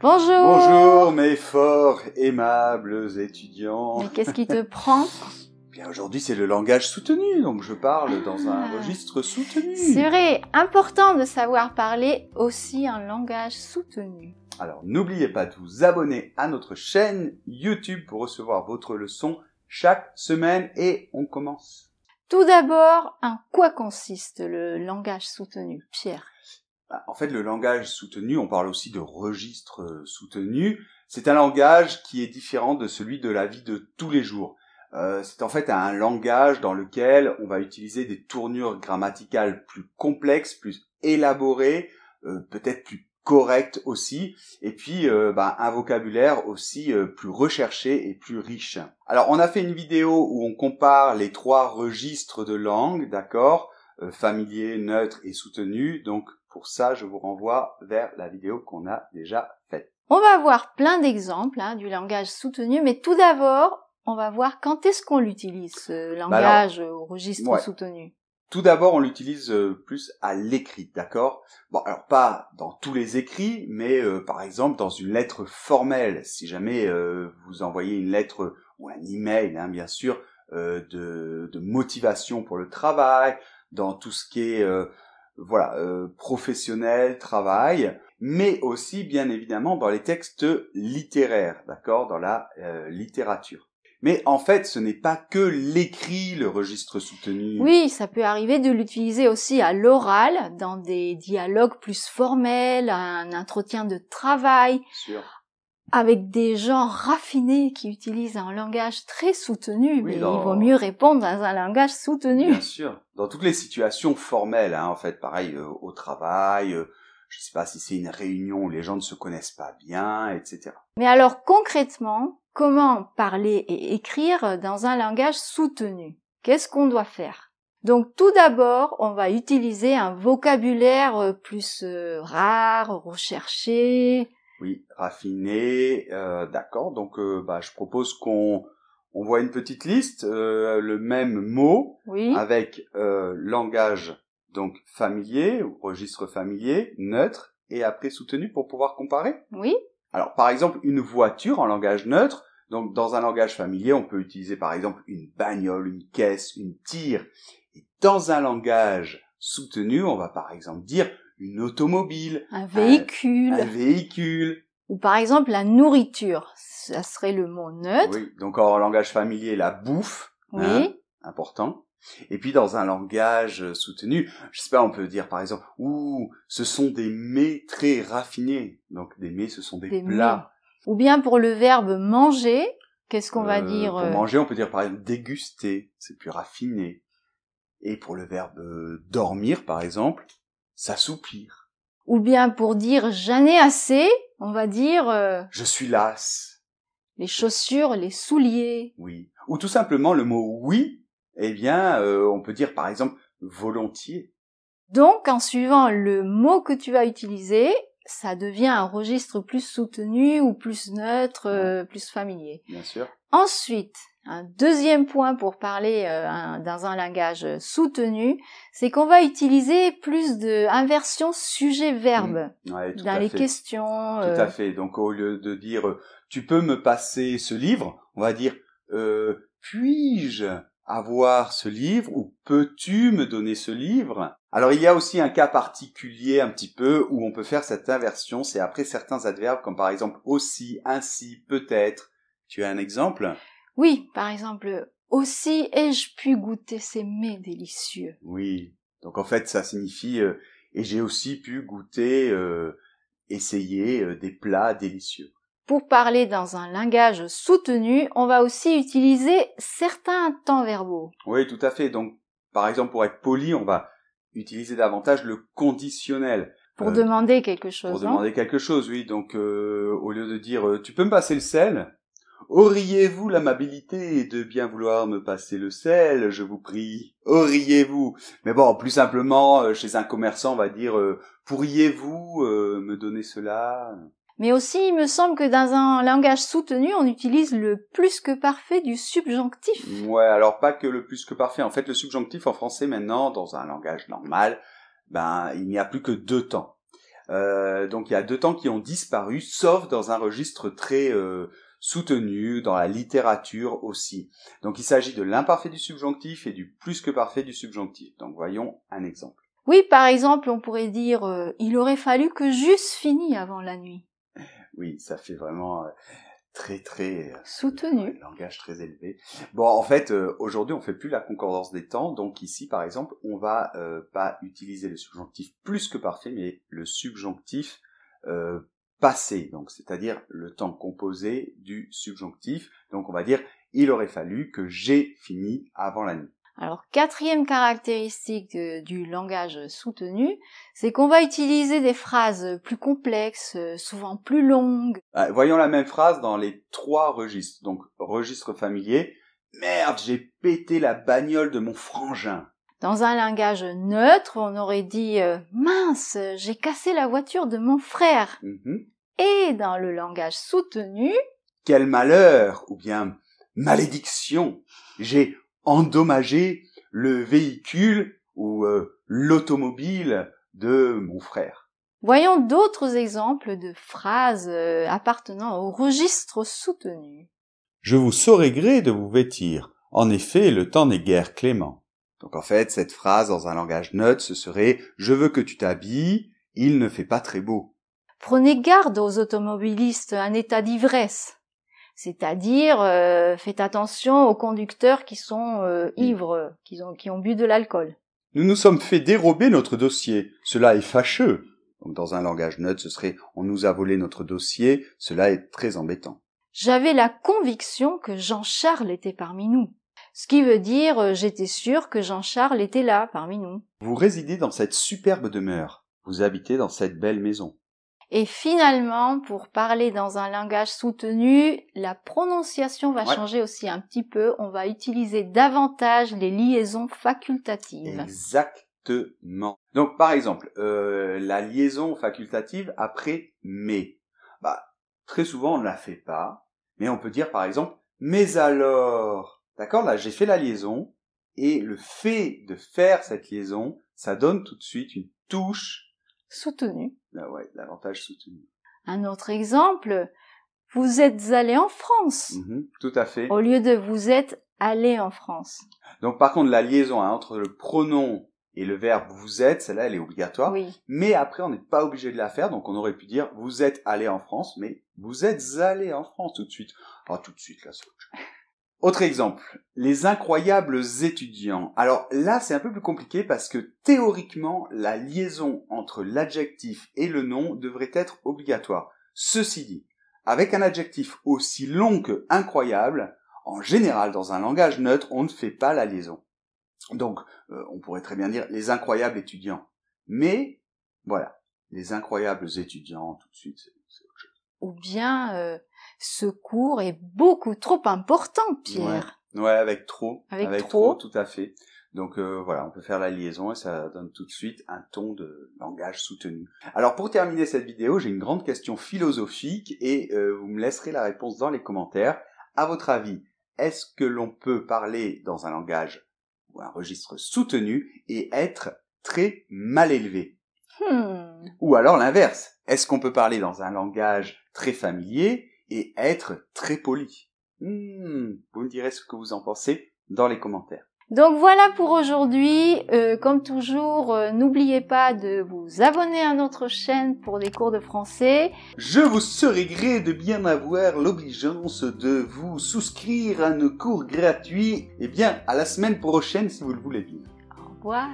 Bonjour. Bonjour mes forts aimables étudiants. Mais qu'est-ce qui te prend? Bien aujourd'hui c'est le langage soutenu, donc je parle dans un registre soutenu. C'est vrai, important de savoir parler aussi un langage soutenu. Alors n'oubliez pas de vous abonner à notre chaîne YouTube pour recevoir votre leçon chaque semaine et on commence. Tout d'abord, en quoi consiste le langage soutenu, Pierre? En fait, le langage soutenu, on parle aussi de registre soutenu, c'est un langage qui est différent de celui de la vie de tous les jours. C'est en fait un langage dans lequel on va utiliser des tournures grammaticales plus complexes, plus élaborées, peut-être plus correctes aussi, et puis un vocabulaire aussi plus recherché et plus riche. Alors, on a fait une vidéo où on compare les trois registres de langue, d'accord, familier, neutre et soutenu, donc pour ça, je vous renvoie vers la vidéo qu'on a déjà faite. On va voir plein d'exemples du langage soutenu, mais tout d'abord, on va voir quand est-ce qu'on l'utilise, ce langage au registre soutenu. Tout d'abord, on l'utilise plus à l'écrit, d'accord? Bon, alors pas dans tous les écrits, mais par exemple dans une lettre formelle. Si jamais vous envoyez une lettre ou un email, bien sûr, de motivation pour le travail, dans tout ce qui est professionnel, travail, mais aussi bien évidemment dans les textes littéraires, d'accord, dans la littérature. Mais en fait, ce n'est pas que l'écrit, le registre soutenu. Oui, ça peut arriver de l'utiliser aussi à l'oral, dans des dialogues plus formels, un entretien de travail, Sûr. Avec des gens raffinés qui utilisent un langage très soutenu, Oui, mais il vaut mieux répondre dans un langage soutenu. Bien sûr. Dans toutes les situations formelles, en fait, pareil, au travail, je sais pas si c'est une réunion où les gens ne se connaissent pas bien, etc. Mais alors, concrètement, comment parler et écrire dans un langage soutenu? Qu'est-ce qu'on doit faire? Donc, tout d'abord, on va utiliser un vocabulaire plus rare, recherché. Oui, raffiné, d'accord. Donc, je propose qu'on voit une petite liste, le même mot, avec langage donc familier ou registre familier, neutre et après soutenu pour pouvoir comparer. Oui. Alors, par exemple, une voiture en langage neutre. Donc, dans un langage familier, on peut utiliser par exemple une bagnole, une caisse, une tire. Et dans un langage soutenu, on va par exemple dire une automobile. Un véhicule. Un véhicule. Ou par exemple la nourriture, ça serait le mot neutre. Oui, donc en langage familier, la bouffe. Oui. Important. Et puis dans un langage soutenu, je sais pas, on peut dire par exemple, ce sont des mets très raffinés. Donc des mets, ce sont des plats. Ou bien pour le verbe manger, qu'est-ce qu'on va dire? Pour manger, on peut dire par exemple déguster, c'est plus raffiné. Et pour le verbe dormir, par exemple, s'assoupir. Ou bien pour dire j'en ai assez, on va dire je suis lasse. Les chaussures, les souliers. Oui. Ou tout simplement le mot oui, on peut dire par exemple volontiers. Donc, en suivant le mot que tu vas utiliser, ça devient un registre plus soutenu ou plus neutre, plus familier. Bien sûr. Ensuite, un deuxième point pour parler dans un langage soutenu, c'est qu'on va utiliser plus de inversion sujet-verbe dans les questions. Tout à fait. Donc au lieu de dire tu peux me passer ce livre, on va dire puis-je avoir ce livre ou peux-tu me donner ce livre? Alors il y a aussi un cas particulier un petit peu où on peut faire cette inversion, c'est après certains adverbes comme par exemple aussi, ainsi, peut-être. Tu as un exemple? Oui, par exemple, aussi ai-je pu goûter ces mets délicieux. Oui, donc en fait ça signifie et j'ai aussi pu goûter, essayer des plats délicieux. Pour parler dans un langage soutenu, on va aussi utiliser certains temps verbaux. Oui, tout à fait. Donc, par exemple, pour être poli, on va utiliser davantage le conditionnel. Pour demander quelque chose. Pour demander quelque chose, oui. Donc, au lieu de dire tu peux me passer le sel, auriez-vous l'amabilité de bien vouloir me passer le sel, je vous prie. Auriez-vous. Mais bon, plus simplement, chez un commerçant, on va dire pourriez-vous me donner cela? Mais aussi, il me semble que dans un langage soutenu, on utilise le plus que parfait du subjonctif. Ouais, alors pas que le plus que parfait. En fait, le subjonctif en français maintenant, dans un langage normal, il n'y a plus que deux temps. Donc il y a 2 temps qui ont disparu, sauf dans un registre très soutenu, dans la littérature aussi. Donc il s'agit de l'imparfait du subjonctif et du plus que parfait du subjonctif. Donc voyons un exemple. Oui, par exemple, on pourrait dire il aurait fallu que j'eusse fini avant la nuit. Oui, ça fait vraiment très soutenu, langage très élevé. Bon, en fait, aujourd'hui, on fait plus la concordance des temps. Donc ici, par exemple, on va pas utiliser le subjonctif plus que parfait, mais le subjonctif passé. Donc, c'est-à-dire le temps composé du subjonctif. Donc, on va dire il aurait fallu que j'ai fini avant la nuit. Alors, 4e caractéristique du langage soutenu, c'est qu'on va utiliser des phrases plus complexes, souvent plus longues. Voyons la même phrase dans les 3 registres. Donc, registre familier, merde, j'ai pété la bagnole de mon frangin. Dans un langage neutre, on aurait dit mince, j'ai cassé la voiture de mon frère. Et dans le langage soutenu, quel malheur, ou bien malédiction, j'ai endommager le véhicule ou l'automobile de mon frère. Voyons d'autres exemples de phrases appartenant au registre soutenu. Je vous saurai gré de vous vêtir. En effet, le temps n'est guère clément. Donc en fait, cette phrase dans un langage neutre, ce serait « Je veux que tu t'habilles, il ne fait pas très beau ». Prenez garde aux automobilistes en état d'ivresse. C'est-à-dire, faites attention aux conducteurs qui sont ivres, qui ont bu de l'alcool. Nous nous sommes fait dérober notre dossier. Cela est fâcheux. Donc, dans un langage neutre, ce serait « on nous a volé notre dossier ». Cela est très embêtant. J'avais la conviction que Jean-Charles était parmi nous. Ce qui veut dire, j'étais sûr que Jean-Charles était là, parmi nous. Vous résidez dans cette superbe demeure. Vous habitez dans cette belle maison. Et finalement, pour parler dans un langage soutenu, la prononciation va changer aussi un petit peu. On va utiliser davantage les liaisons facultatives. Exactement. Donc, par exemple, la liaison facultative après « mais ». Très souvent, on ne la fait pas. Mais on peut dire, par exemple, « mais alors ». D'accord ? Là, j'ai fait la liaison. Et le fait de faire cette liaison, ça donne tout de suite une touche soutenu. Davantage soutenu. Un autre exemple, vous êtes allé en France. Tout à fait. Au lieu de vous êtes allé en France. Donc par contre, la liaison entre le pronom et le verbe vous êtes, celle-là, elle est obligatoire. Oui. Mais après, on n'est pas obligé de la faire. Donc on aurait pu dire vous êtes allé en France, mais vous êtes allé en France tout de suite. Tout de suite, là, c'est autre chose. Autre exemple, les incroyables étudiants. Alors là, c'est un peu plus compliqué parce que théoriquement, la liaison entre l'adjectif et le nom devrait être obligatoire. Ceci dit, avec un adjectif aussi long que incroyable, en général, dans un langage neutre, on ne fait pas la liaison. Donc, on pourrait très bien dire les incroyables étudiants. Mais, voilà, les incroyables étudiants, tout de suite, c'est autre chose. Ou bien... ce cours est beaucoup trop important, Pierre. Ouais, avec trop. Avec trop, tout à fait. Donc voilà, on peut faire la liaison et ça donne tout de suite un ton de langage soutenu. Alors pour terminer cette vidéo, j'ai une grande question philosophique et vous me laisserez la réponse dans les commentaires. À votre avis, est-ce que l'on peut parler dans un langage ou un registre soutenu et être très mal élevé ? Ou alors l'inverse, est-ce qu'on peut parler dans un langage très familier et être très poli? Vous me direz ce que vous en pensez dans les commentaires. Donc voilà pour aujourd'hui. Comme toujours, n'oubliez pas de vous abonner à notre chaîne pour des cours de français. Je vous serai gré de bien avoir l'obligeance de vous souscrire à nos cours gratuits. Eh bien, à la semaine prochaine si vous le voulez bien. Au revoir.